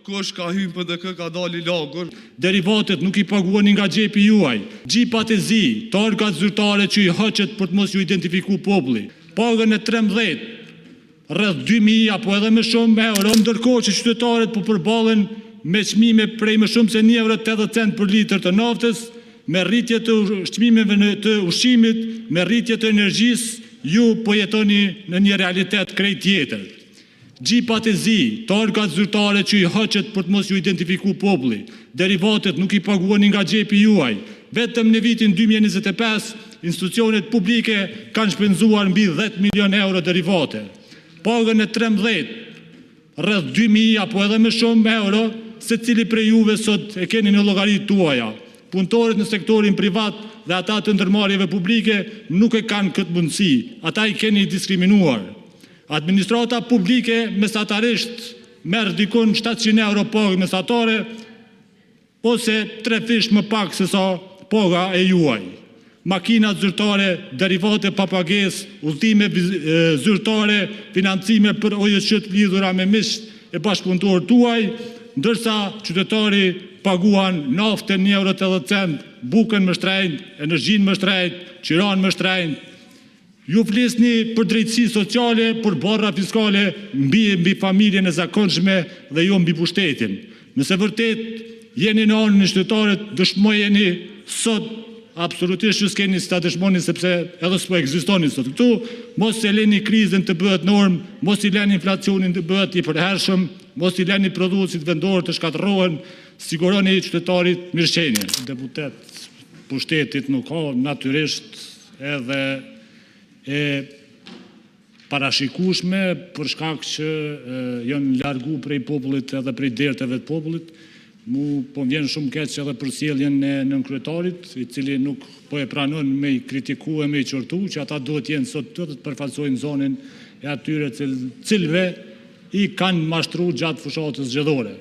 kush ka hyrë PDK ka dalë i lagur. Derivatet nuk i paguani nga xhepi juaj. Gjipat e zi, targat zyrtare që i hoqet për të mos ju identifiku populli. Pagën e 13, rreth 2000 apo edhe më shumë euro, ndërkohë që qytetarët po përballen me çmime prej më shumë se 1,80 euro për litër të naftës, me rritje të çmimeve të ushqimit, me rritje të energjisë, ju po jetoni në një realitet krejt tjetër. Gjipat e zi, targat zyrtare që i hoqet për të mos ju identifiku populli. Derivatet nuk i paguani nga xhepi juaj. Vetëm në vitin 2025, institucionet publike kanë shpenzuar mbi 10 milion euro derivate. Pagën e 13, rreth 2000 apo edhe më shumë euro, se cili prej juve sot e keni në llogaritë tuaja. Punëtorët në sektorin privat dhe ata të ndërmarrjeve publike nuk e kanë këtë mundësi. Ata i keni diskriminuar. Administrata publike mesatarisht merr dikon 700 euro pagë mesatare, ose 3 fish më pak se sa paga e juaj. Makinat zyrtare, derivate pa pagesë, udhëtime zyrtare, financime për OJC të lidhura me miqt e bashkëpunëtorët tuaj, ndërsa qytetari paguan naftën 1,80 euro, bukën më shtrenjtë, energjinë më shtrenjtë, qiran më shtrenjtë. Ju flisni për drejtësi sociale, për barra fiskale mbi familjen e zakonshme dhe jo mbi pushtetin. Nëse vërtet jeni në anën e qytetarët, dëshmojeni sot absolutisht që s'keni sta dëshmoni sepse edhe s'po ekzistoni sot këtu, mos e leni krizën të bëhet normë, mos i leni inflacionin të bëhet i përhershëm, mos i leni prodhuesit vendor të shkatërrohen, siguroni qytetarit mirëqenie. Deputet pushtetit nuk ka natyrisht edhe e parashikueshme për shkak që janë largu prej popullit edhe prej derteve të popullit. Mu po vjen shumë keq edhe për sjelljen e nënkryetarit, i cili nuk po e pranon me i kritiku e me i qortu, që ata duhet jenë sot të përfaqësojnë zonën e atyre cilve i kanë mashtru gjatë fushatës zgjedhore.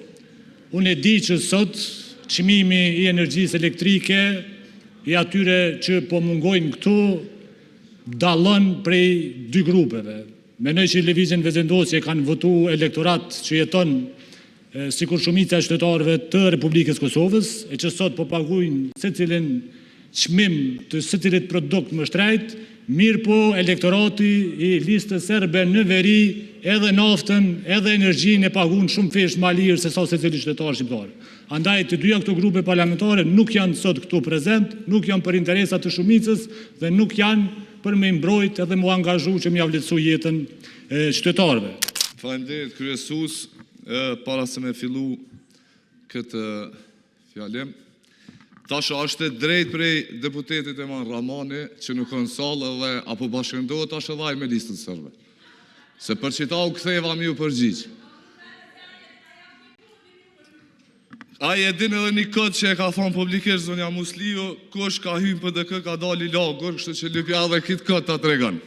Unë e di që sot çmimi i energjisë elektrike i atyre që po mungojnë këtu dallon prej 2 grupeve. Mendoj që Lëvizjen Vezendosje kanë votu elektorat që jeton sikur shumica e qytetarëve të Republikës Kosovës, e që sot po paguajnë secilin çmim të secilit produkt më shtrejt, mirë po elektorati i listës serbe në veri edhe naftën, edhe energjinë e paguajnë shumë fish më lirë se sa secili qytetar shqiptar. Andaj të dyja këto grupe parlamentare nuk janë sot këtu prezent, nuk janë për interesat të shumicës dhe nuk janë për me mbrojt edhe mu angazhu që mi avletësu jetën qytetarëve. Faleminderit kryesues. Para se me fillu këtë fjalim, tash është drejt prej deputetit Eman Ramani që nuk në salë dhe apo bashkëndohet tash edhe ai me listën serbe. Se për qita u ktheva mi u përgjigj. Ai e din edhe një kod që e ka thonë publikisht zonja Musliu, kush ka hyrë PDK ka dalë i lagur, kështu që lypja edhe këtë kod ta tregon.